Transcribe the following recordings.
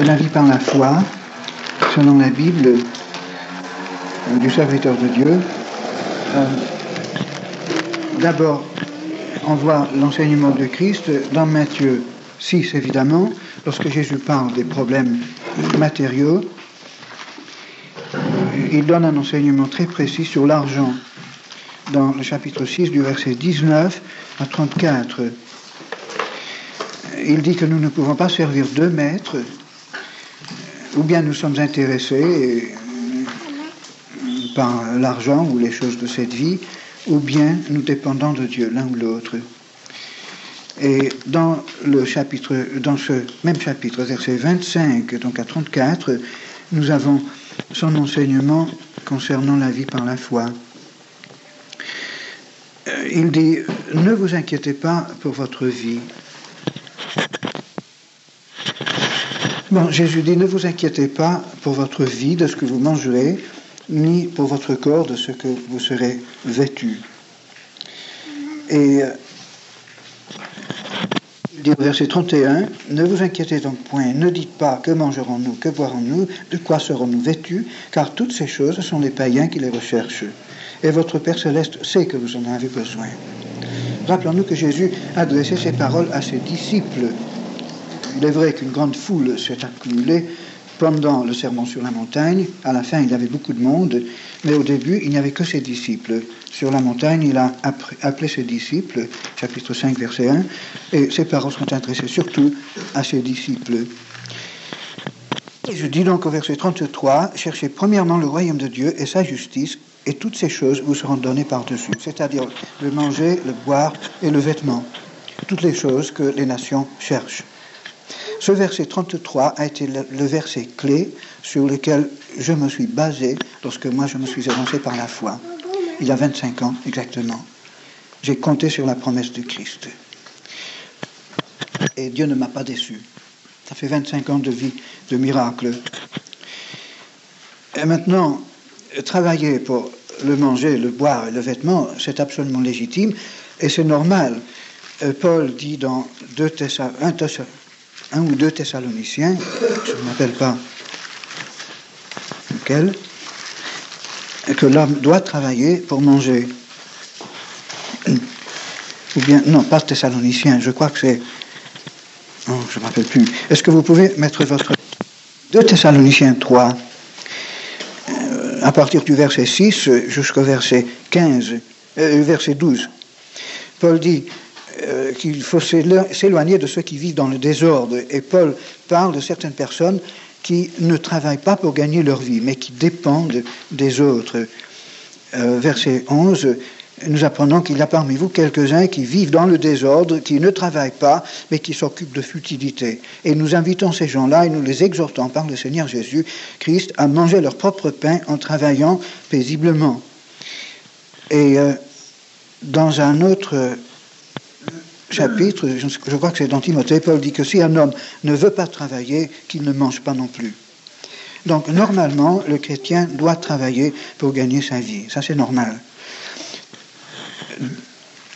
la vie par la foi, selon la Bible du serviteur de Dieu. D'abord, on voit l'enseignement de Christ dans Matthieu 6, évidemment, lorsque Jésus parle des problèmes matériaux. Il donne un enseignement très précis sur l'argent dans le chapitre 6 du verset 19 à 34. Il dit que nous ne pouvons pas servir deux maîtres, ou bien nous sommes intéressés par l'argent ou les choses de cette vie, ou bien nous dépendons de Dieu, l'un ou l'autre. Et dans ce même chapitre, verset 25, donc à 34, nous avons son enseignement concernant la vie par la foi. Il dit, ne vous inquiétez pas pour votre vie. Bon, Jésus dit, ne vous inquiétez pas pour votre vie, de ce que vous mangerez, ni pour votre corps, de ce que vous serez vêtus. Et il dit au verset 31, ne vous inquiétez donc point, ne dites pas que mangerons-nous, que boirons-nous, de quoi serons-nous vêtus, car toutes ces choses sont les païens qui les recherchent. Et votre Père Céleste sait que vous en avez besoin. Rappelons-nous que Jésus adressait ces paroles à ses disciples. Il est vrai qu'une grande foule s'est accumulée pendant le sermon sur la montagne. À la fin, il y avait beaucoup de monde, mais au début, il n'y avait que ses disciples. Sur la montagne, il a appelé ses disciples, chapitre 5, verset 1, et ces paroles sont adressées surtout à ses disciples. Et je dis donc au verset 33, cherchez premièrement le royaume de Dieu et sa justice, et toutes ces choses vous seront données par-dessus, c'est-à-dire le manger, le boire et le vêtement, toutes les choses que les nations cherchent. Ce verset 33 a été le verset clé sur lequel je me suis basé lorsque moi je me suis avancé par la foi. Il y a 25 ans exactement. J'ai compté sur la promesse de Christ. Et Dieu ne m'a pas déçu. Ça fait 25 ans de vie, de miracle. Et maintenant, travailler pour le manger, le boire et le vêtement, c'est absolument légitime et c'est normal. Paul dit dans 1 ou 2 Thessaloniciens, je ne m'appelle pas lequel, que l'homme doit travailler pour manger. Ou bien, non, pas Thessaloniciens, je crois que c'est... Oh, je ne me rappelle plus. Est-ce que vous pouvez mettre votre... 2 Thessaloniciens 3, à partir du verset 6 jusqu'au verset 15, verset 12. Paul dit qu'il faut s'éloigner de ceux qui vivent dans le désordre. Et Paul parle de certaines personnes qui ne travaillent pas pour gagner leur vie, mais qui dépendent des autres. Verset 11, nous apprenons qu'il y a parmi vous quelques-uns qui vivent dans le désordre, qui ne travaillent pas, mais qui s'occupent de futilité. Et nous invitons ces gens-là et nous les exhortons par le Seigneur Jésus-Christ à manger leur propre pain en travaillant paisiblement. Et dans un autre chapitre, je crois que c'est dans Timothée, Paul dit que si un homme ne veut pas travailler, qu'il ne mange pas non plus. Donc normalement, le chrétien doit travailler pour gagner sa vie. Ça c'est normal.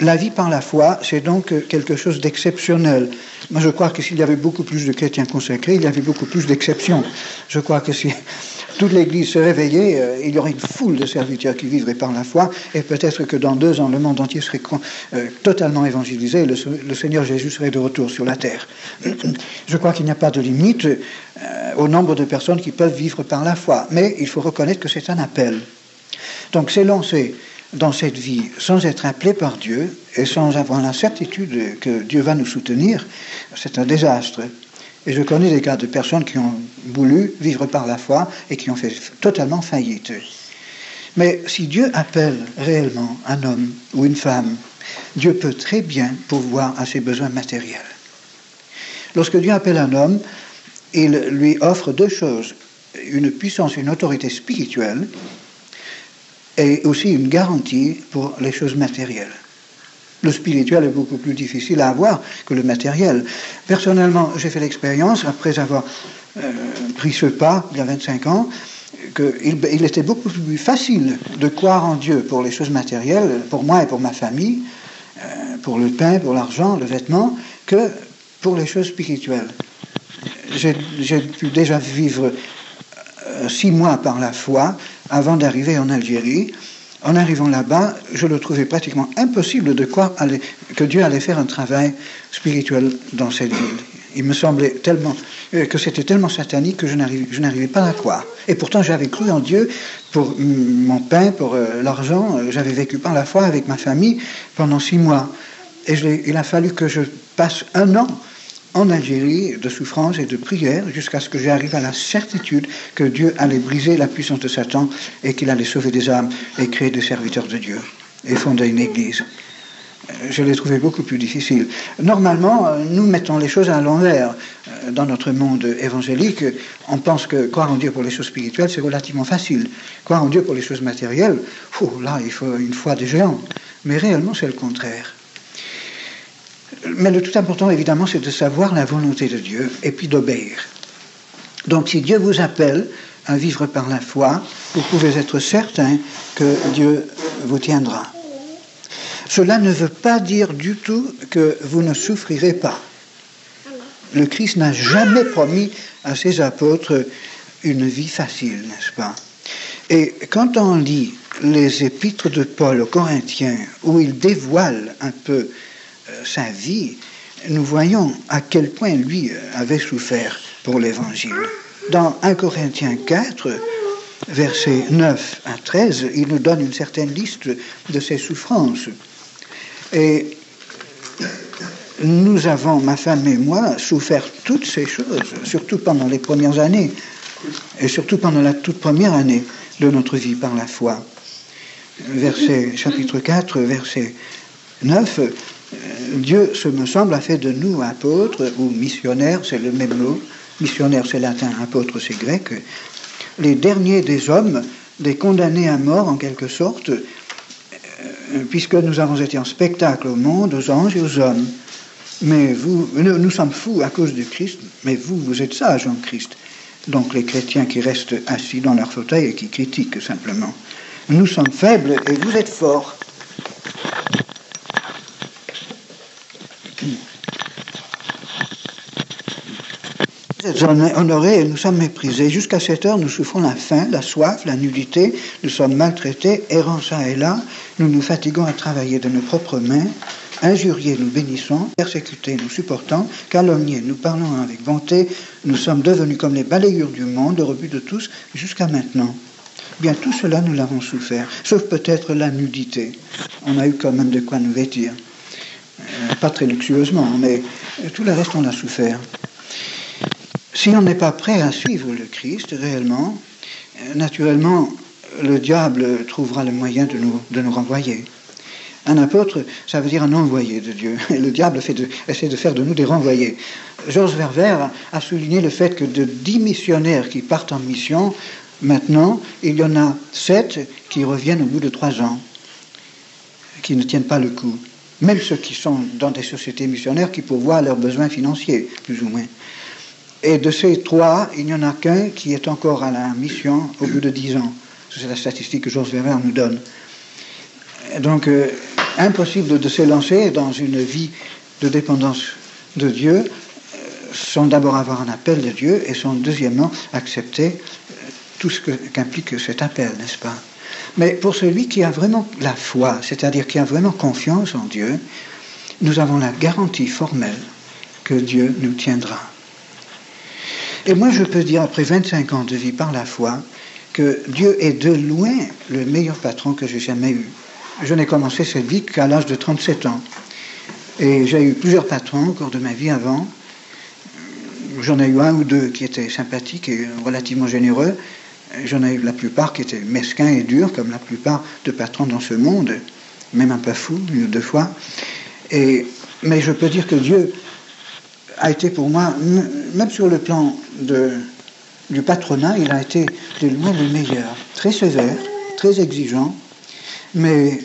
La vie par la foi, c'est donc quelque chose d'exceptionnel. Moi je crois que s'il y avait beaucoup plus de chrétiens consacrés, il y avait beaucoup plus d'exceptions. Je crois que si toute l'Église se réveillait, il y aurait une foule de serviteurs qui vivraient par la foi, et peut-être que dans 2 ans, le monde entier serait totalement évangélisé, et le Seigneur Jésus serait de retour sur la terre. Je crois qu'il n'y a pas de limite au nombre de personnes qui peuvent vivre par la foi, mais il faut reconnaître que c'est un appel. Donc s'élancer dans cette vie sans être appelé par Dieu, et sans avoir la certitude que Dieu va nous soutenir, c'est un désastre. Et je connais des cas de personnes qui ont voulu vivre par la foi et qui ont fait totalement faillite. Mais si Dieu appelle réellement un homme ou une femme, Dieu peut très bien pourvoir à ses besoins matériels. Lorsque Dieu appelle un homme, il lui offre 2 choses, une puissance, une autorité spirituelle et aussi une garantie pour les choses matérielles. Le spirituel est beaucoup plus difficile à avoir que le matériel. Personnellement, j'ai fait l'expérience, après avoir pris ce pas, il y a 25 ans, qu'il était beaucoup plus facile de croire en Dieu pour les choses matérielles, pour moi et pour ma famille, pour le pain, pour l'argent, le vêtement, que pour les choses spirituelles. j'ai pu déjà vivre 6 mois par la foi avant d'arriver en Algérie. En arrivant là-bas, je le trouvais pratiquement impossible de croire que Dieu allait faire un travail spirituel dans cette ville. Il me semblait tellement que c'était tellement satanique que je n'arrivais pas à croire. Et pourtant, j'avais cru en Dieu pour mon pain, pour l'argent. J'avais vécu par la foi avec ma famille pendant 6 mois. Et il a fallu que je passe 1 an en Algérie de souffrance et de prière jusqu'à ce que j'arrive à la certitude que Dieu allait briser la puissance de Satan et qu'il allait sauver des âmes et créer des serviteurs de Dieu et fonder une église. Je l'ai trouvé beaucoup plus difficile. Normalement, nous mettons les choses à l'envers. Dans notre monde évangélique, on pense que croire en Dieu pour les choses spirituelles, c'est relativement facile. Croire en Dieu pour les choses matérielles, là, il faut une foi de géant. Mais réellement, c'est le contraire. Mais le tout important, évidemment, c'est de savoir la volonté de Dieu et puis d'obéir. Donc, si Dieu vous appelle à vivre par la foi, vous pouvez être certain que Dieu vous tiendra. Cela ne veut pas dire du tout que vous ne souffrirez pas. Le Christ n'a jamais promis à ses apôtres une vie facile, n'est-ce pas? Et quand on lit les épîtres de Paul aux Corinthiens, où il dévoile un peu sa vie, nous voyons à quel point lui avait souffert pour l'Évangile. Dans 1 Corinthiens 4, versets 9 à 13, il nous donne une certaine liste de ses souffrances. Et nous avons, ma femme et moi, souffert toutes ces choses, surtout pendant les premières années, et surtout pendant la toute première année de notre vie par la foi. Chapitre 4, verset 9, Dieu, ce me semble, a fait de nous apôtres, ou missionnaires, c'est le même mot, missionnaire c'est latin, apôtre c'est grec, les derniers des hommes, des condamnés à mort en quelque sorte, puisque nous avons été en spectacle au monde, aux anges et aux hommes. Mais vous, nous sommes fous à cause du Christ, mais vous êtes sages en Christ. Donc les chrétiens qui restent assis dans leur fauteuil et qui critiquent simplement. Nous sommes faibles et vous êtes forts. Vous êtes honorés et nous sommes méprisés. Jusqu'à cette heure, nous souffrons la faim, la soif, la nudité. Nous sommes maltraités, errants çà et là. Nous nous fatiguons à travailler de nos propres mains. Injuriés, nous bénissons. Persécutés, nous supportons. Calomniés, nous parlons avec bonté. Nous sommes devenus comme les balayures du monde, le rebut de tous, jusqu'à maintenant. Bien, tout cela, nous l'avons souffert. Sauf peut-être la nudité. On a eu quand même de quoi nous vêtir. Pas très luxueusement, mais tout le reste, on l'a souffert. Si on n'est pas prêt à suivre le Christ réellement, naturellement, le diable trouvera le moyen de nous renvoyer. Un apôtre, ça veut dire un envoyé de Dieu. Et le diable essaie de faire de nous des renvoyés. Georges Verwer a souligné le fait que de 10 missionnaires qui partent en mission, maintenant, il y en a 7 qui reviennent au bout de 3 ans, qui ne tiennent pas le coup. Même ceux qui sont dans des sociétés missionnaires qui pourvoient à leurs besoins financiers, plus ou moins. Et de ces 3, il n'y en a qu'un qui est encore à la mission au bout de 10 ans. C'est la statistique que Georges Verwer nous donne. Donc, impossible de s'élancer dans une vie de dépendance de Dieu, sans d'abord avoir un appel de Dieu, et sans deuxièmement accepter tout ce qu'implique cet appel, n'est-ce pas? Mais pour celui qui a vraiment la foi, c'est-à-dire qui a vraiment confiance en Dieu, nous avons la garantie formelle que Dieu nous tiendra. Et moi, je peux dire, après 25 ans de vie par la foi, que Dieu est de loin le meilleur patron que j'ai jamais eu. Je n'ai commencé cette vie qu'à l'âge de 37 ans. Et j'ai eu plusieurs patrons au cours de ma vie avant. J'en ai eu 1 ou 2 qui étaient sympathiques et relativement généreux. J'en ai eu la plupart qui étaient mesquins et durs, comme la plupart de patrons dans ce monde, même un peu fous, 1 ou 2 fois. Mais je peux dire que Dieu a été pour moi, même sur le plan du patronat, il a été de loin le meilleur. Très sévère, très exigeant, mais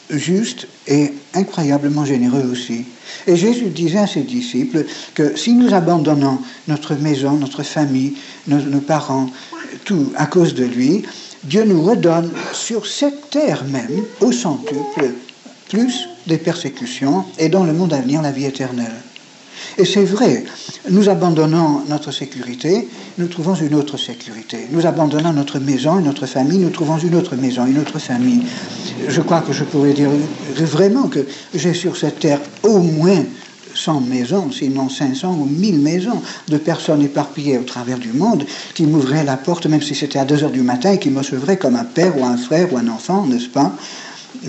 juste et incroyablement généreux aussi. Et Jésus disait à ses disciples que si nous abandonnons notre maison, notre famille, nos parents, tout à cause de lui, Dieu nous redonne sur cette terre même, au centuple, plus des persécutions et dans le monde à venir la vie éternelle. Et c'est vrai, nous abandonnons notre sécurité, nous trouvons une autre sécurité. Nous abandonnons notre maison et notre famille, nous trouvons une autre maison, une autre famille. Je crois que je pourrais dire vraiment que j'ai sur cette terre au moins 100 maisons, sinon 500 ou 1000 maisons de personnes éparpillées au travers du monde qui m'ouvraient la porte, même si c'était à 2 heures du matin, et qui me recevraient comme un père ou un frère ou un enfant, n'est-ce pas?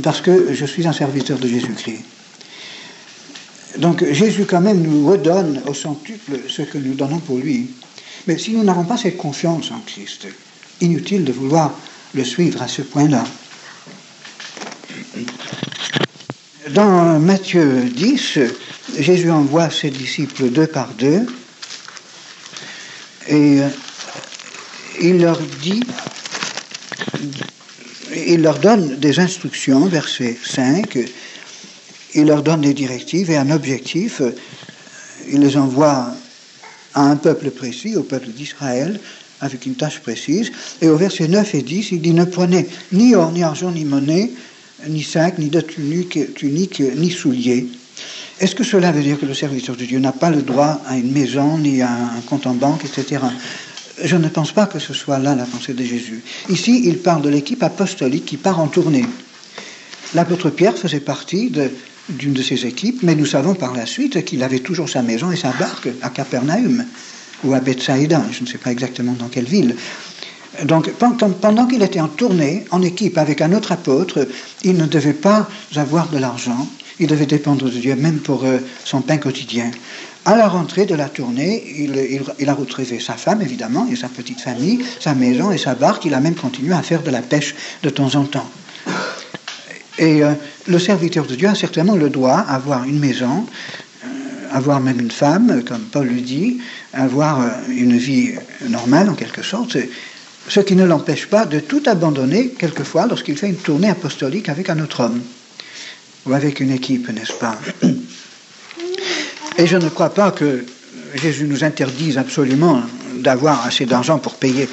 Parce que je suis un serviteur de Jésus-Christ. Donc Jésus quand même nous redonne au centuple ce que nous donnons pour lui. Mais si nous n'avons pas cette confiance en Christ, inutile de vouloir le suivre à ce point-là. Dans Matthieu 10, Jésus envoie ses disciples 2 par 2 et il leur donne des instructions, verset 5, il leur donne des directives et un objectif. Il les envoie à un peuple précis, au peuple d'Israël, avec une tâche précise. Et au verset 9 et 10, il dit « Ne prenez ni or, ni argent, ni monnaie, ni sac, ni de tunique, ni souliers. » Est-ce que cela veut dire que le serviteur de Dieu n'a pas le droit à une maison, ni à un compte en banque, etc. Je ne pense pas que ce soit là la pensée de Jésus. Ici, il parle de l'équipe apostolique qui part en tournée. L'apôtre Pierre faisait partie d'une de ces équipes, mais nous savons par la suite qu'il avait toujours sa maison et sa barque à Capernaum ou à Bethsaïda, je ne sais pas exactement dans quelle ville. Donc, pendant qu'il était en tournée, en équipe avec un autre apôtre, il ne devait pas avoir de l'argent, il devait dépendre de Dieu, même pour son pain quotidien. À la rentrée de la tournée, il a retrouvé sa femme, évidemment, et sa petite famille, sa maison et sa barque. Il a même continué à faire de la pêche de temps en temps. Et le serviteur de Dieu a certainement le droit d'avoir une maison, avoir même une femme, comme Paul le dit, avoir une vie normale en quelque sorte, ce qui ne l'empêche pas de tout abandonner quelquefois lorsqu'il fait une tournée apostolique avec un autre homme, ou avec une équipe, n'est-ce pas? Et je ne crois pas que Jésus nous interdise absolument d'avoir assez d'argent pour payer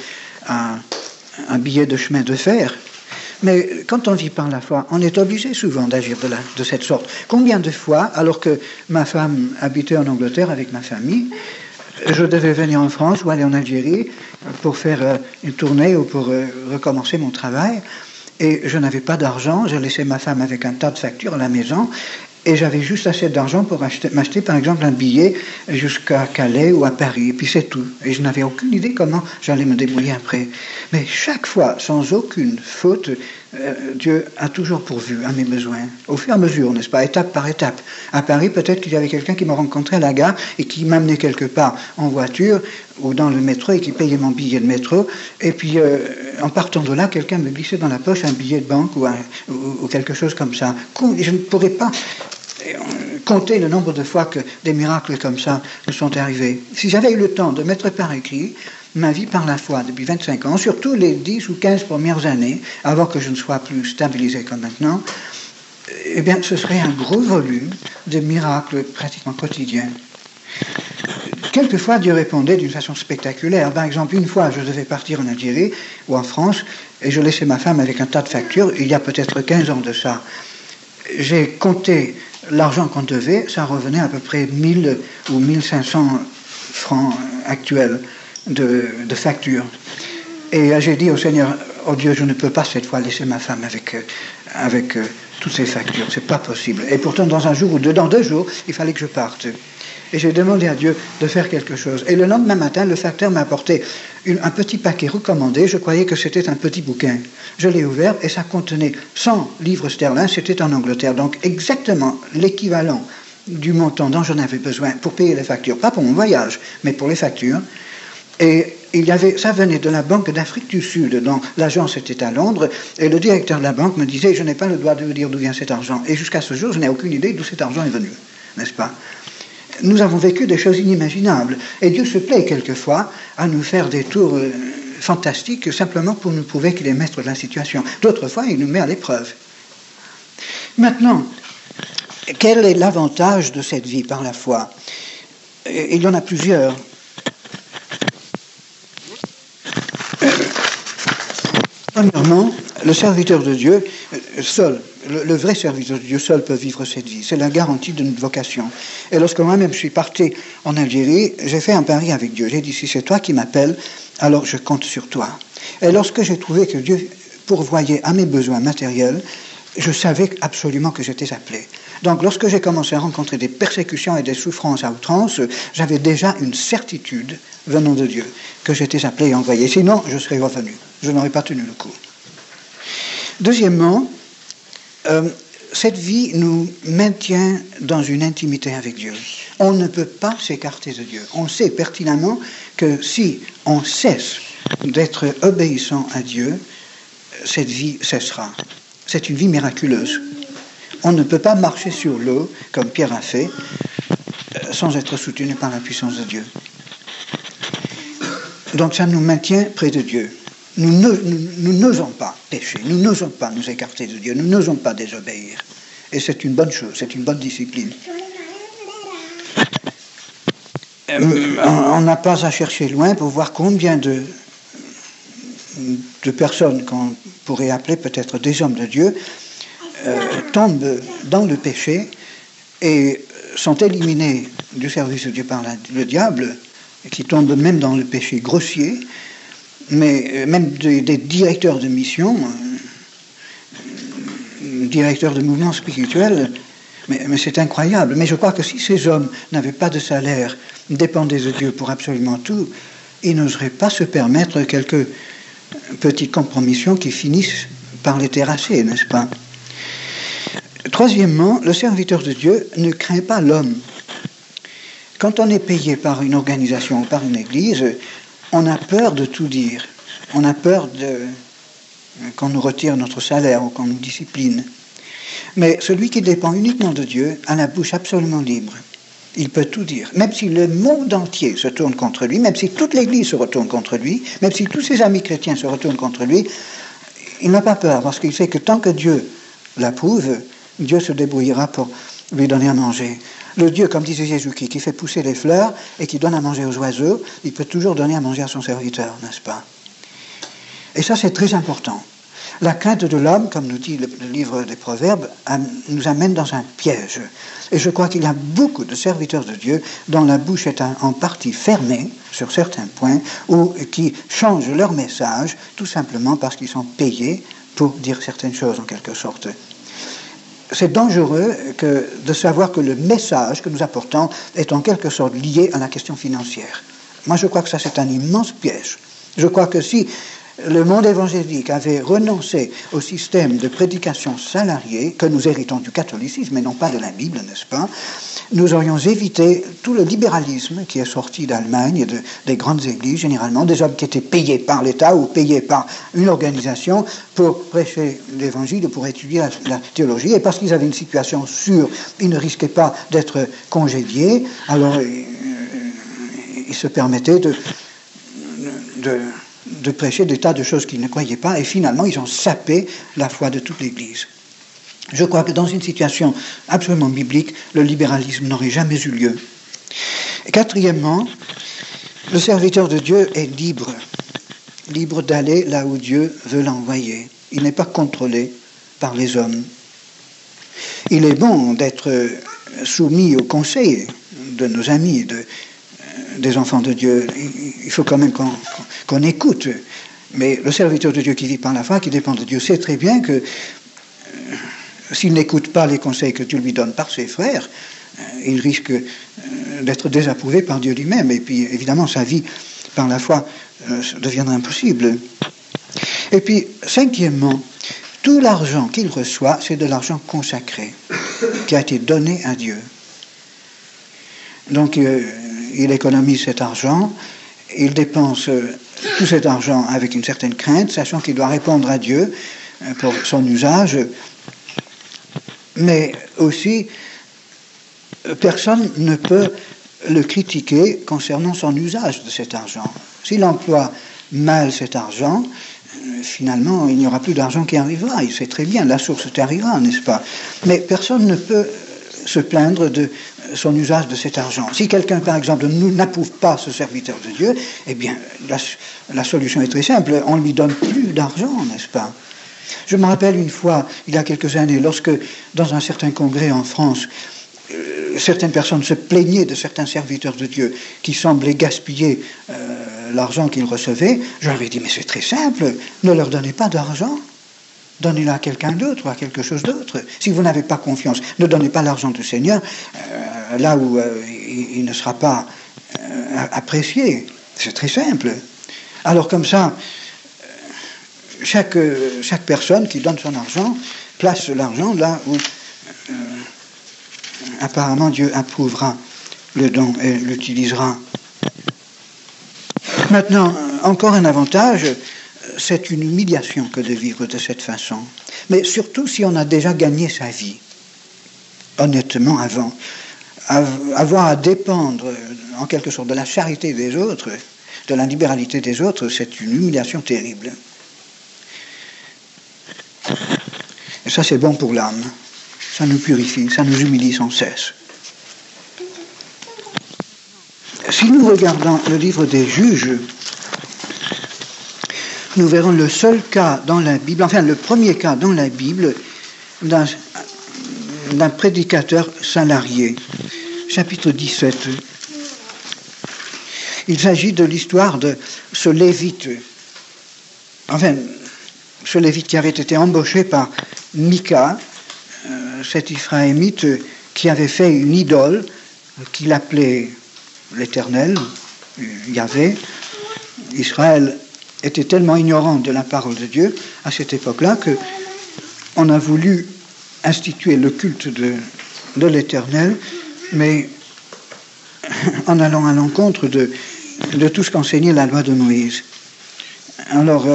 un billet de chemin de fer. Mais quand on vit par la foi, on est obligé souvent d'agir de cette sorte. Combien de fois, alors que ma femme habitait en Angleterre avec ma famille, je devais venir en France ou aller en Algérie pour faire une tournée ou pour recommencer mon travail, et je n'avais pas d'argent, je laissais ma femme avec un tas de factures à la maison, et j'avais juste assez d'argent pour m'acheter par exemple un billet jusqu'à Calais ou à Paris, et puis c'est tout. Et je n'avais aucune idée comment j'allais me débrouiller après. Mais chaque fois, sans aucune faute, Dieu a toujours pourvu à mes besoins, au fur et à mesure, n'est-ce pas, étape par étape. À Paris, peut-être qu'il y avait quelqu'un qui me rencontrait à la gare et qui m'amenait quelque part en voiture ou dans le métro et qui payait mon billet de métro. Et puis, en partant de là, quelqu'un me glissait dans la poche un billet de banque ou quelque chose comme ça. Je ne pourrais pas compter le nombre de fois que des miracles comme ça me sont arrivés. Si j'avais eu le temps de mettre par écrit ma vie par la foi depuis 25 ans, surtout les 10 ou 15 premières années, avant que je ne sois plus stabilisé comme maintenant, eh bien, ce serait un gros volume de miracles pratiquement quotidiens. Quelquefois, Dieu répondait d'une façon spectaculaire. Par exemple, une fois, je devais partir en Algérie ou en France, et je laissais ma femme avec un tas de factures, il y a peut-être 15 ans de ça. J'ai compté l'argent qu'on devait, ça revenait à peu près 1000 ou 1500 francs actuels de factures. Et j'ai dit au Seigneur, oh Dieu, je ne peux pas cette fois laisser ma femme avec toutes ces factures, c'est pas possible. Et pourtant, dans un jour ou dans 2 jours, il fallait que je parte. Et j'ai demandé à Dieu de faire quelque chose. Et le lendemain matin, le facteur m'a apporté un petit paquet recommandé. Je croyais que c'était un petit bouquin. Je l'ai ouvert et ça contenait 100 livres sterling. C'était en Angleterre. Donc exactement l'équivalent du montant dont j'en avais besoin pour payer les factures. Pas pour mon voyage, mais pour les factures. Et ça venait de la Banque d'Afrique du Sud, dont l'agence était à Londres, et le directeur de la banque me disait, je n'ai pas le droit de vous dire d'où vient cet argent. Et jusqu'à ce jour, je n'ai aucune idée d'où cet argent est venu, n'est-ce pas? Nous avons vécu des choses inimaginables, et Dieu se plaît quelquefois à nous faire des tours fantastiques simplement pour nous prouver qu'il est maître de la situation. D'autres fois, il nous met à l'épreuve. Maintenant, quel est l'avantage de cette vie par la foi? Il y en a plusieurs. Premièrement, le serviteur de Dieu, seul, le vrai serviteur de Dieu seul peut vivre cette vie. C'est la garantie de notre vocation. Et lorsque moi-même je suis parti en Algérie, j'ai fait un pari avec Dieu. J'ai dit, si c'est toi qui m'appelles, alors je compte sur toi. Et lorsque j'ai trouvé que Dieu pourvoyait à mes besoins matériels, je savais absolument que j'étais appelé. Donc lorsque j'ai commencé à rencontrer des persécutions et des souffrances à outrance, j'avais déjà une certitude venant de Dieu que j'étais appelé et envoyé. Sinon, je serais revenu. Je n'aurais pas tenu le coup. Deuxièmement, cette vie nous maintient dans une intimité avec Dieu. On ne peut pas s'écarter de Dieu. On sait pertinemment que si on cesse d'être obéissant à Dieu, cette vie cessera. C'est une vie miraculeuse. On ne peut pas marcher sur l'eau, comme Pierre a fait, sans être soutenu par la puissance de Dieu. Donc ça nous maintient près de Dieu. Nous n'osons pas pécher, nous n'osons pas nous écarter de Dieu, nous n'osons pas désobéir. Et c'est une bonne chose, c'est une bonne discipline. On n'a pas à chercher loin pour voir combien de personnes qu'on pourrait appeler peut-être des hommes de Dieu tombent dans le péché et sont éliminés du service de Dieu par le diable, qui tombent même dans le péché grossier, mais même des directeurs de mission, directeurs de mouvements spirituels, mais c'est incroyable. Mais je crois que si ces hommes n'avaient pas de salaire, dépendaient de Dieu pour absolument tout, ils n'oseraient pas se permettre quelques petites compromissions qui finissent par les terrasser, n'est-ce pas? Troisièmement, le serviteur de Dieu ne craint pas l'homme. Quand on est payé par une organisation ou par une église, on a peur de tout dire. On a peur qu'on nous retire notre salaire ou qu'on nous discipline. Mais celui qui dépend uniquement de Dieu a la bouche absolument libre. Il peut tout dire. Même si le monde entier se tourne contre lui, même si toute l'Église se retourne contre lui, même si tous ses amis chrétiens se retournent contre lui, il n'a pas peur parce qu'il sait que tant que Dieu l'approuve, Dieu se débrouillera pour lui donner à manger. Le Dieu, comme disait Jésus, qui fait pousser les fleurs et qui donne à manger aux oiseaux, il peut toujours donner à manger à son serviteur, n'est-ce pas? Et ça, c'est très important. La crainte de l'homme, comme nous dit le livre des Proverbes, nous amène dans un piège. Et je crois qu'il y a beaucoup de serviteurs de Dieu dont la bouche est en partie fermée sur certains points ou qui changent leur message tout simplement parce qu'ils sont payés pour dire certaines choses en quelque sorte. C'est dangereux de savoir que le message que nous apportons est en quelque sorte lié à la question financière. Moi, je crois que ça, c'est un immense piège. Je crois que si le monde évangélique avait renoncé au système de prédication salariée que nous héritons du catholicisme et non pas de la Bible, n'est-ce pas, nous aurions évité tout le libéralisme qui est sorti d'Allemagne et des grandes églises, généralement, des hommes qui étaient payés par l'État ou payés par une organisation pour prêcher l'évangile, pour étudier la théologie, et parce qu'ils avaient une situation sûre, ils ne risquaient pas d'être congédiés, alors ils se permettaient de prêcher des tas de choses qu'ils ne croyaient pas, et finalement ils ont sapé la foi de toute l'Église. Je crois que dans une situation absolument biblique, le libéralisme n'aurait jamais eu lieu. Et quatrièmement, le serviteur de Dieu est libre d'aller là où Dieu veut l'envoyer. Il n'est pas contrôlé par les hommes. Il est bon d'être soumis au conseil de nos amis, des enfants de Dieu. Il faut quand même qu'on écoute. Mais le serviteur de Dieu qui vit par la foi, qui dépend de Dieu, sait très bien que s'il n'écoute pas les conseils que Dieu lui donne par ses frères, il risque d'être désapprouvé par Dieu lui-même. Et puis, évidemment, sa vie par la foi deviendra impossible. Et puis, cinquièmement, tout l'argent qu'il reçoit, c'est de l'argent consacré, qui a été donné à Dieu. Donc, il économise cet argent, il dépense tout cet argent avec une certaine crainte, sachant qu'il doit répondre à Dieu pour son usage, mais aussi personne ne peut le critiquer concernant son usage de cet argent. S'il emploie mal cet argent, finalement, il n'y aura plus d'argent qui arrivera. Il sait très bien, la source arrivera, n'est-ce pas? Mais personne ne peut se plaindre de son usage de cet argent. Si quelqu'un, par exemple, n'approuve pas ce serviteur de Dieu, eh bien, la solution est très simple. On ne lui donne plus d'argent, n'est-ce pas? Je me rappelle une fois, il y a quelques années, lorsque dans un certain congrès en France, certaines personnes se plaignaient de certains serviteurs de Dieu qui semblaient gaspiller l'argent qu'ils recevaient, je leur ai dit, mais c'est très simple, ne leur donnez pas d'argent. Donnez-le à quelqu'un d'autre ou à quelque chose d'autre. Si vous n'avez pas confiance, ne donnez pas l'argent du Seigneur là où il ne sera pas apprécié. C'est très simple. Alors comme ça, chaque personne qui donne son argent place l'argent là où apparemment Dieu approuvera le don et l'utilisera. Maintenant, encore un avantage, c'est une humiliation que de vivre de cette façon. Mais surtout si on a déjà gagné sa vie, honnêtement avant. Avoir à dépendre, en quelque sorte, de la charité des autres, de la libéralité des autres, c'est une humiliation terrible. Et ça, c'est bon pour l'âme. Ça nous purifie, ça nous humilie sans cesse. Si nous regardons le livre des Juges, nous verrons le seul cas dans la Bible, enfin le premier cas dans la Bible d'un prédicateur salarié. Chapitre 17. Il s'agit de l'histoire de ce Lévite. Enfin, ce Lévite qui avait été embauché par Mika, cet Israélite qui avait fait une idole qu'il appelait l'Éternel, Yahvé. Israël était tellement ignorant de la parole de Dieu à cette époque-là qu'on a voulu instituer le culte de l'Éternel, mais en allant à l'encontre de tout ce qu'enseignait la loi de Moïse. Alors,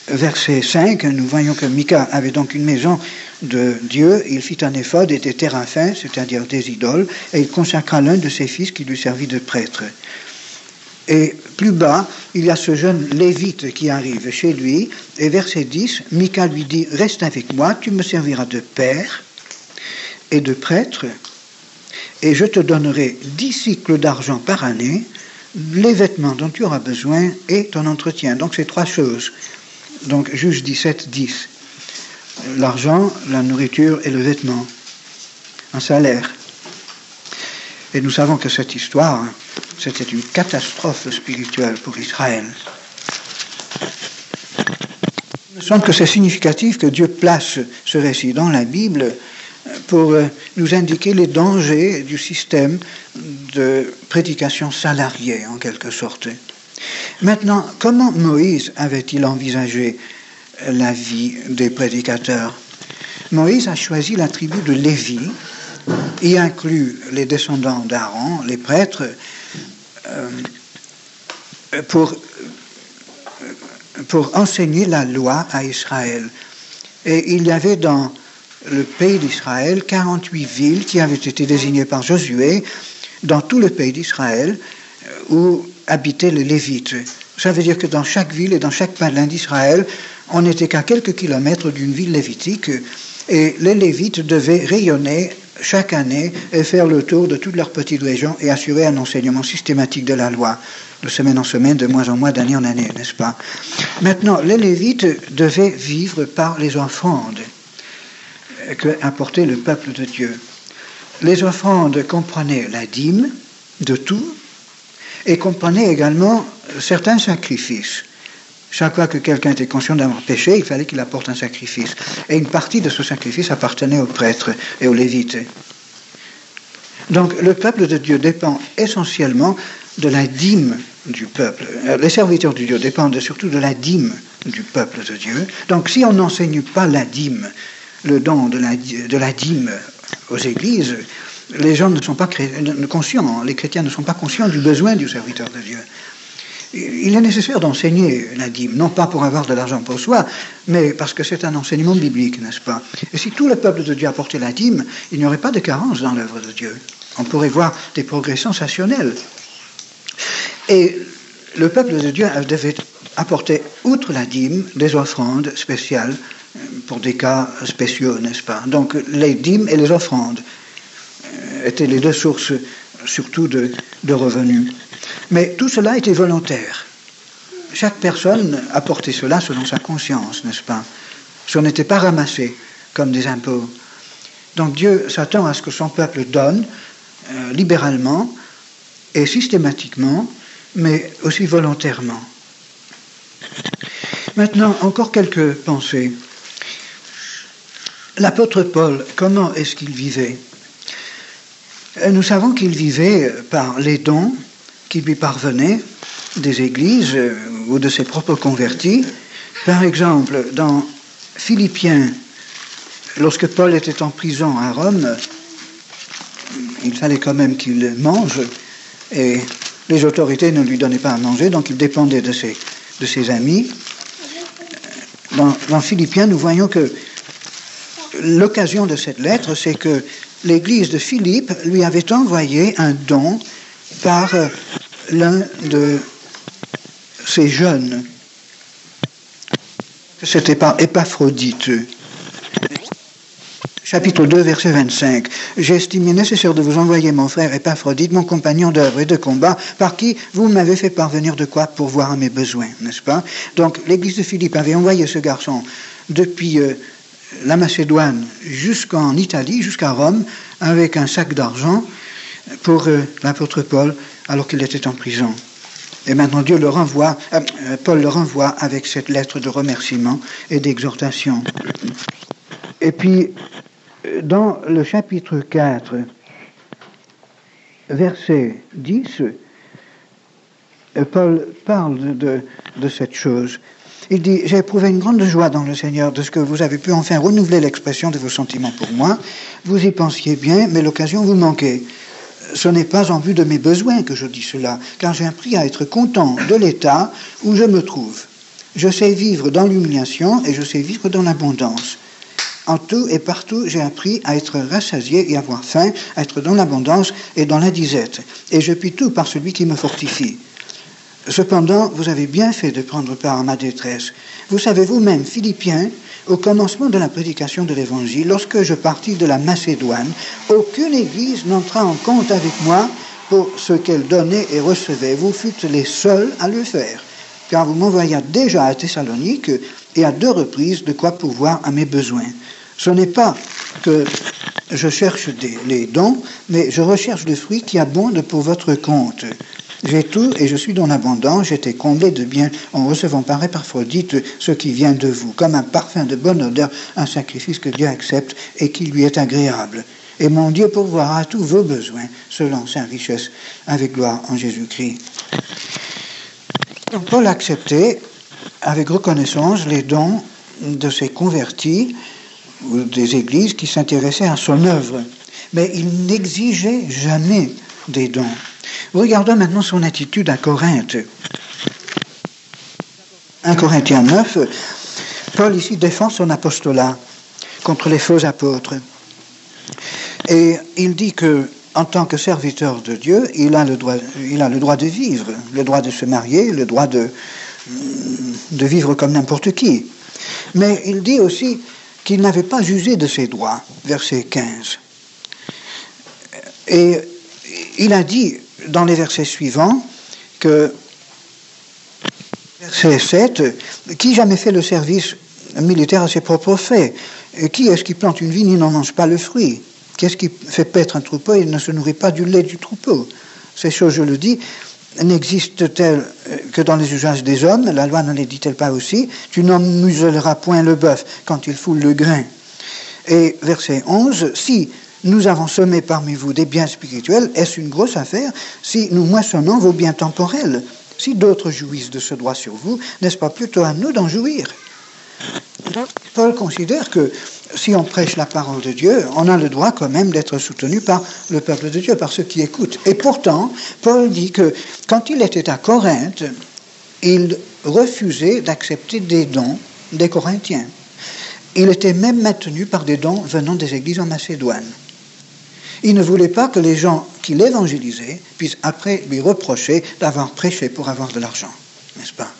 verset 5, nous voyons que Mika avait donc une maison de Dieu, il fit un éphod et des téraphins, c'est-à-dire des idoles, et il consacra l'un de ses fils qui lui servit de prêtre. Et plus bas, il y a ce jeune Lévite qui arrive chez lui, et verset 10, Mika lui dit, « Reste avec moi, tu me serviras de père et de prêtre, et je te donnerai 10 cycles d'argent par année, les vêtements dont tu auras besoin et ton entretien. » Donc c'est 3 choses. Donc Juge 17, 10. L'argent, la nourriture et le vêtement. Un salaire. Et nous savons que cette histoire, c'était une catastrophe spirituelle pour Israël. Il me semble que c'est significatif que Dieu place ce récit dans la Bible pour nous indiquer les dangers du système de prédication salariée, en quelque sorte. Maintenant, comment Moïse avait-il envisagé la vie des prédicateurs? Moïse a choisi la tribu de Lévi, y inclut les descendants d'Aaron, les prêtres, pour enseigner la loi à Israël. Et il y avait dans le pays d'Israël 48 villes qui avaient été désignées par Josué dans tout le pays d'Israël où habitaient les Lévites. Ça veut dire que dans chaque ville et dans chaque patelin d'Israël, on n'était qu'à quelques kilomètres d'une ville lévitique et les Lévites devaient rayonner chaque année et faire le tour de toutes leurs petites régions et assurer un enseignement systématique de la loi, de semaine en semaine, de mois en mois, d'année en année, n'est-ce pas? Maintenant, les Lévites devaient vivre par les offrandes que apportait le peuple de Dieu. Les offrandes comprenaient la dîme de tout et comprenaient également certains sacrifices. Chaque fois que quelqu'un était conscient d'avoir péché, il fallait qu'il apporte un sacrifice. Et une partie de ce sacrifice appartenait aux prêtres et aux Lévites. Donc le peuple de Dieu dépend essentiellement de la dîme du peuple. Les serviteurs de Dieu dépendent surtout de la dîme du peuple de Dieu. Donc si on n'enseigne pas la dîme, le don de la dîme aux églises, les gens ne sont pas conscients, les chrétiens ne sont pas conscients du besoin du serviteur de Dieu. Il est nécessaire d'enseigner la dîme, non pas pour avoir de l'argent pour soi, mais parce que c'est un enseignement biblique, n'est-ce pas? Et si tout le peuple de Dieu apportait la dîme, il n'y aurait pas de carence dans l'œuvre de Dieu. On pourrait voir des progrès sensationnels. Et le peuple de Dieu devait apporter, outre la dîme, des offrandes spéciales pour des cas spéciaux, n'est-ce pas? Donc les dîmes et les offrandes étaient les 2 sources surtout de revenus. Mais tout cela était volontaire. Chaque personne apportait cela selon sa conscience, n'est-ce pas? Ce n'était pas ramassé comme des impôts. Donc Dieu s'attend à ce que son peuple donne libéralement et systématiquement, mais aussi volontairement. Maintenant, encore quelques pensées. L'apôtre Paul, comment est-ce qu'il vivait? Nous savons qu'il vivait par les dons qui lui parvenaient des églises ou de ses propres convertis. Par exemple, dans Philippiens, lorsque Paul était en prison à Rome, il fallait quand même qu'il mange, et les autorités ne lui donnaient pas à manger, donc il dépendait de ses amis. Dans Philippiens, nous voyons que l'occasion de cette lettre, c'est que l'église de Philippe lui avait envoyé un don par l'un de ses jeunes. C'était par Épaphrodite. Chapitre 2, verset 25. « J'ai estimé nécessaire de vous envoyer mon frère Épaphrodite, mon compagnon d'œuvre et de combat, par qui vous m'avez fait parvenir de quoi pourvoir à mes besoins. » N'est-ce pas? Donc l'église de Philippe avait envoyé ce garçon depuis la Macédoine jusqu'en Italie, jusqu'à Rome, avec un sac d'argent pour l'apôtre Paul, alors qu'il était en prison. Et maintenant Paul le renvoie avec cette lettre de remerciement et d'exhortation. Et puis, dans le chapitre 4, verset 10, Paul parle de cette chose. Il dit « J'ai éprouvé une grande joie dans le Seigneur de ce que vous avez pu enfin renouveler l'expression de vos sentiments pour moi. Vous y pensiez bien, mais l'occasion vous manquait. Ce n'est pas en vue de mes besoins que je dis cela, car j'ai appris à être content de l'état où je me trouve. Je sais vivre dans l'humiliation et je sais vivre dans l'abondance. En tout et partout, j'ai appris à être rassasié et avoir faim, à être dans l'abondance et dans la disette. Et je puis tout par celui qui me fortifie. Cependant, vous avez bien fait de prendre part à ma détresse. Vous savez vous-même, Philippiens, au commencement de la prédication de l'Évangile, lorsque je partis de la Macédoine, aucune église n'entra en compte avec moi pour ce qu'elle donnait et recevait. Vous fûtes les seuls à le faire, car vous m'envoyâtes déjà à Thessalonique et à 2 reprises de quoi pourvoir à mes besoins. Ce n'est pas que je cherche les dons, mais je recherche le fruit qui abonde pour votre compte. J'ai tout et je suis dans l'abondance, j'étais comblé de bien en recevant par Épaphrodite ce qui vient de vous, comme un parfum de bonne odeur, un sacrifice que Dieu accepte et qui lui est agréable. Et mon Dieu pourvoira à tous vos besoins, selon sa richesse, avec gloire en Jésus-Christ. Donc Paul acceptait avec reconnaissance les dons de ses convertis ou des églises qui s'intéressaient à son œuvre. Mais il n'exigeait jamais des dons. Regardons maintenant son attitude à Corinthe. 1 Corinthiens 9, Paul ici défend son apostolat contre les faux apôtres. Et il dit que, en tant que serviteur de Dieu, il a le droit de vivre, le droit de se marier, le droit de vivre comme n'importe qui. Mais il dit aussi qu'il n'avait pas usé de ses droits, verset 15. Et il a dit dans les versets suivants que, verset 7, « Qui jamais fait le service militaire à ses propres faits? Qui est-ce qui plante une vigne et n'en mange pas le fruit? Qu'est-ce qui fait paître un troupeau et ne se nourrit pas du lait du troupeau ?» Ces choses, je le dis, n'existent-elles que dans les usages des hommes? La loi ne les dit-elle pas aussi? « Tu n'en muselleras point le bœuf quand il foule le grain. » Et verset 11, « Si nous avons semé parmi vous des biens spirituels, est-ce une grosse affaire si nous moissonnons vos biens temporels? Si d'autres jouissent de ce droit sur vous, n'est-ce pas plutôt à nous d'en jouir? » Paul considère que si on prêche la parole de Dieu, on a le droit quand même d'être soutenu par le peuple de Dieu, par ceux qui écoutent. Et pourtant, Paul dit que quand il était à Corinthe, il refusait d'accepter des dons des Corinthiens. Il était même maintenu par des dons venant des églises en Macédoine. Il ne voulait pas que les gens qui l'évangélisaient puissent après lui reprocher d'avoir prêché pour avoir de l'argent, n'est-ce pas?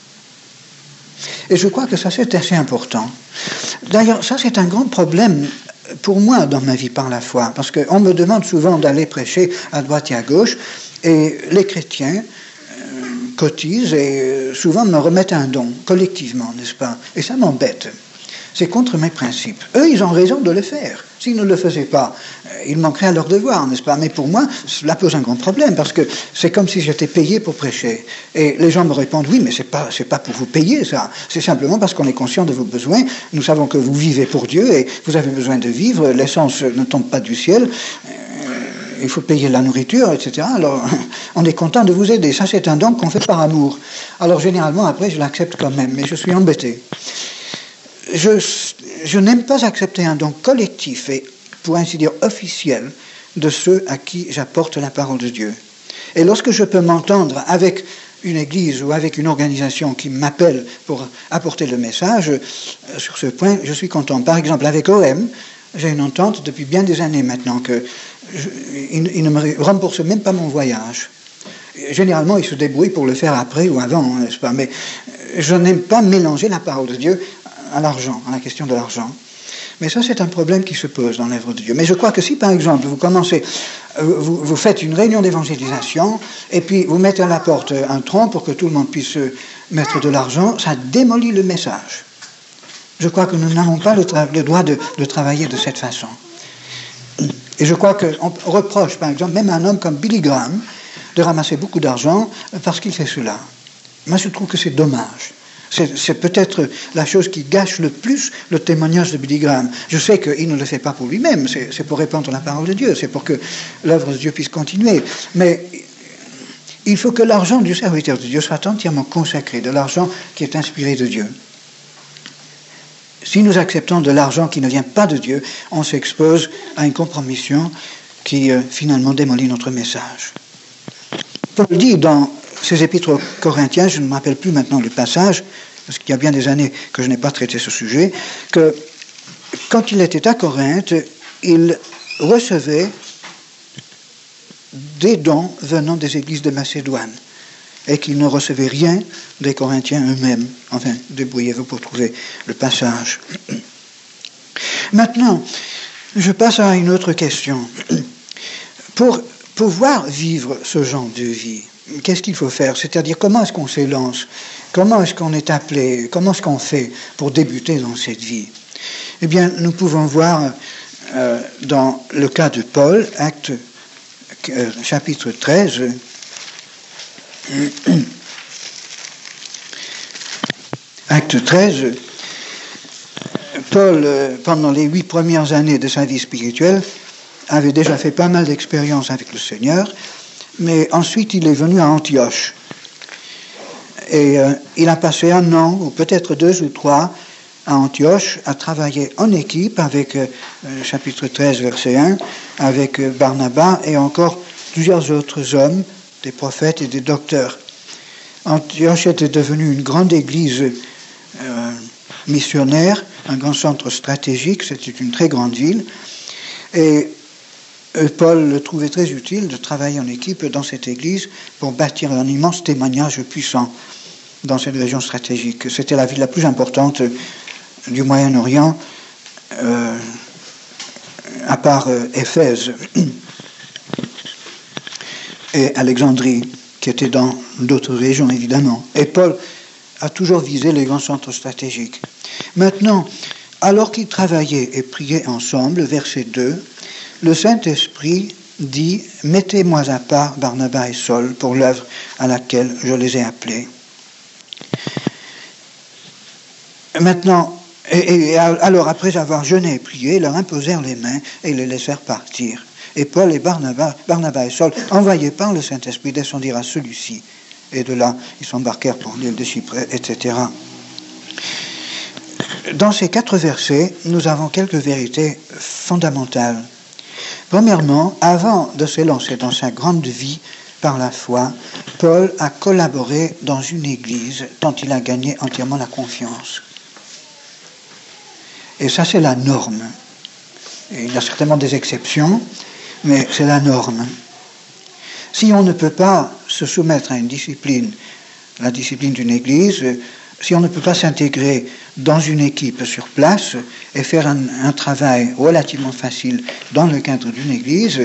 Et je crois que ça, c'est assez important. D'ailleurs, ça, c'est un grand problème pour moi dans ma vie par la foi, parce qu'on me demande souvent d'aller prêcher à droite et à gauche, et les chrétiens cotisent et souvent me remettent un don, collectivement, n'est-ce pas? Et ça m'embête. c'est contre mes principes. Eux, ils ont raison de le faire. S'ils ne le faisaient pas, ils manqueraient à leur devoir, n'est-ce pas? Mais pour moi, cela pose un grand problème, parce que c'est comme si j'étais payé pour prêcher. Et les gens me répondent, oui, mais c'est pas pour vous payer, ça. C'est simplement parce qu'on est conscient de vos besoins. Nous savons que vous vivez pour Dieu, et vous avez besoin de vivre. L'essence ne tombe pas du ciel. Il faut payer la nourriture, etc. Alors, on est content de vous aider. Ça, c'est un don qu'on fait par amour. Alors, généralement, après, je l'accepte quand même, mais je suis embêté. Je n'aime pas accepter un don collectif et, pour ainsi dire, officiel de ceux à qui j'apporte la parole de Dieu. Et lorsque je peux m'entendre avec une église ou avec une organisation qui m'appelle pour apporter le message, sur ce point, je suis content. Par exemple, avec OM, j'ai une entente depuis bien des années maintenant il ne me rembourse même pas mon voyage. Généralement, il se débrouille pour le faire après ou avant, n'est-ce pas? Mais je n'aime pas mélanger la parole de Dieu à l'argent, à la question de l'argent. Mais ça, c'est un problème qui se pose dans l'œuvre de Dieu. Mais je crois que si, par exemple, vous faites une réunion d'évangélisation, et puis vous mettez à la porte un tronc pour que tout le monde puisse mettre de l'argent, ça démolit le message. Je crois que nous n'avons pas le droit de travailler de cette façon. Et je crois qu'on reproche, par exemple, même à un homme comme Billy Graham, de ramasser beaucoup d'argent parce qu'il fait cela. Moi, je trouve que c'est dommage. C'est peut-être la chose qui gâche le plus le témoignage de Billy Graham. Je sais qu'il ne le fait pas pour lui-même, c'est pour répandre la parole de Dieu, c'est pour que l'œuvre de Dieu puisse continuer. Mais il faut que l'argent du serviteur de Dieu soit entièrement consacré, de l'argent qui est inspiré de Dieu. Si nous acceptons de l'argent qui ne vient pas de Dieu, on s'expose à une compromission qui finalement démolit notre message. Paul dit dans ses épîtres aux Corinthiens, je ne me rappelle plus maintenant le passage, parce qu'il y a bien des années que je n'ai pas traité ce sujet, que quand il était à Corinthe, il recevait des dons venant des églises de Macédoine, et qu'il ne recevait rien des Corinthiens eux-mêmes. Enfin, débrouillez-vous pour trouver le passage. Maintenant, je passe à une autre question. Pour pouvoir vivre ce genre de vie, qu'est-ce qu'il faut faire? C'est-à-dire, comment est-ce qu'on s'élance? Comment est-ce qu'on est appelé? Comment est-ce qu'on fait pour débuter dans cette vie? Eh bien, nous pouvons voir dans le cas de Paul, chapitre 13, Acte 13, Paul, pendant les 8 premières années de sa vie spirituelle, avait déjà fait pas mal d'expériences avec le Seigneur, mais ensuite il est venu à Antioche. Et il a passé 1 an, ou peut-être 2 ou 3, à Antioche, à travailler en équipe avec, chapitre 13, verset 1, avec Barnabas et encore plusieurs autres hommes, des prophètes et des docteurs. Antioche était devenue une grande église missionnaire, un grand centre stratégique, c'était une très grande ville. Et Paul le trouvait très utile de travailler en équipe dans cette église pour bâtir un immense témoignage puissant dans cette région stratégique. C'était la ville la plus importante du Moyen-Orient, à part Éphèse et Alexandrie, qui étaient dans d'autres régions, évidemment. Et Paul a toujours visé les grands centres stratégiques. Maintenant, alors qu'ils travaillaient et priaient ensemble, verset 2, le Saint-Esprit dit « Mettez-moi à part Barnabas et Saul pour l'œuvre à laquelle je les ai appelés. » Maintenant, alors après avoir jeûné et prié, ils leur imposèrent les mains et les laissèrent partir. Et Paul et Barnabas et Saul, envoyés par le Saint-Esprit, descendirent à celui-ci. Et de là, ils s'embarquèrent pour l'île de Chypre, etc. Dans ces 4 versets, nous avons quelques vérités fondamentales. Premièrement, avant de se lancer dans sa grande vie par la foi, Paul a collaboré dans une église dont il a gagné entièrement la confiance. Et ça, c'est la norme. Et il y a certainement des exceptions, mais c'est la norme. Si on ne peut pas se soumettre à une discipline, la discipline d'une église, si on ne peut pas s'intégrer dans une équipe sur place et faire un travail relativement facile dans le cadre d'une église,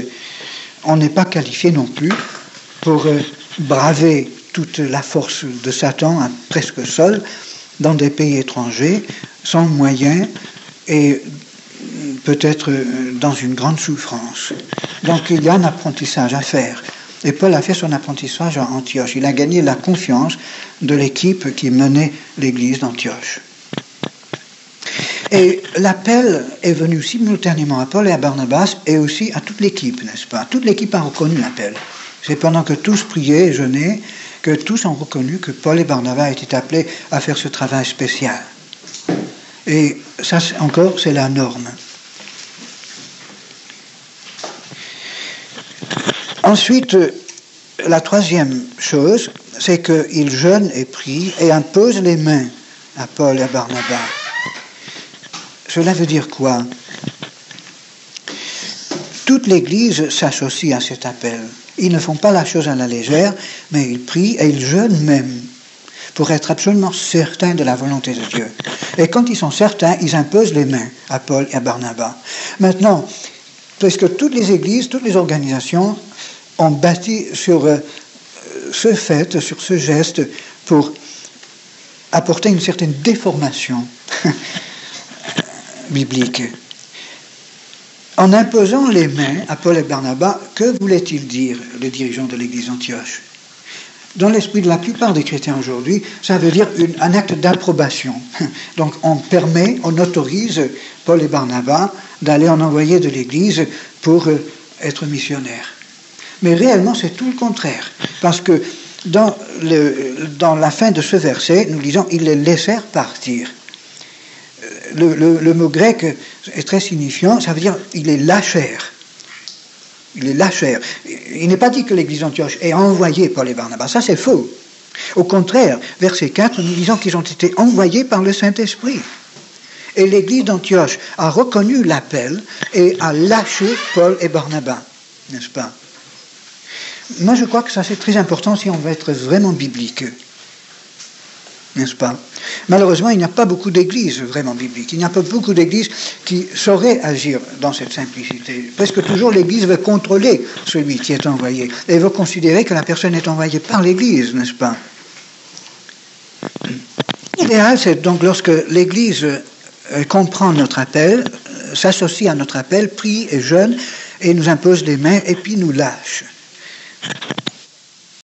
on n'est pas qualifié non plus pour braver toute la force de Satan presque seul dans des pays étrangers, sans moyens et peut-être dans une grande souffrance. Donc il y a un apprentissage à faire. Et Paul a fait son apprentissage à Antioche. Il a gagné la confiance de l'équipe qui menait l'église d'Antioche. Et l'appel est venu simultanément à Paul et à Barnabas et aussi à toute l'équipe, n'est-ce pas? Toute l'équipe a reconnu l'appel. C'est pendant que tous priaient et jeûnaient que tous ont reconnu que Paul et Barnabas étaient appelés à faire ce travail spécial. Et ça, encore, c'est la norme. Ensuite, la troisième chose, c'est qu'ils jeûnent et prient et imposent les mains à Paul et à Barnabas. Cela veut dire quoi? Toute l'Église s'associe à cet appel. Ils ne font pas la chose à la légère, mais ils prient et ils jeûnent même pour être absolument certains de la volonté de Dieu. Et quand ils sont certains, ils imposent les mains à Paul et à Barnabas. Maintenant, puisque toutes les églises, toutes les organisations ont bâti sur ce fait, sur ce geste, pour apporter une certaine déformation biblique. En imposant les mains à Paul et Barnabas, que voulait-il dire, le dirigeant de l'église d'Antioche? Dans l'esprit de la plupart des chrétiens aujourd'hui, ça veut dire un acte d'approbation. Donc on autorise Paul et Barnabas d'aller en envoyer de l'église pour être missionnaires. Mais réellement, c'est tout le contraire. Parce que dans la fin de ce verset, nous lisons « ils les laissèrent partir ». Le mot grec est très signifiant, ça veut dire « ils les lâchèrent ». Ils les lâchèrent. Il n'est pas dit que l'église d'Antioche ait envoyé Paul et Barnabas, ça c'est faux. Au contraire, verset 4, nous disons qu'ils ont été envoyés par le Saint-Esprit. Et l'église d'Antioche a reconnu l'appel et a lâché Paul et Barnabas, n'est-ce pas? Moi je crois que ça c'est très important si on veut être vraiment biblique. N'est-ce pas? Malheureusement, il n'y a pas beaucoup d'églises vraiment bibliques. Il n'y a pas beaucoup d'églises qui sauraient agir dans cette simplicité. Parce que toujours l'église veut contrôler celui qui est envoyé. Et veut considérer que la personne est envoyée par l'église, n'est-ce pas? L'idéal, c'est donc lorsque l'église comprend notre appel, s'associe à notre appel, prie et jeûne, et nous impose les mains, et puis nous lâche.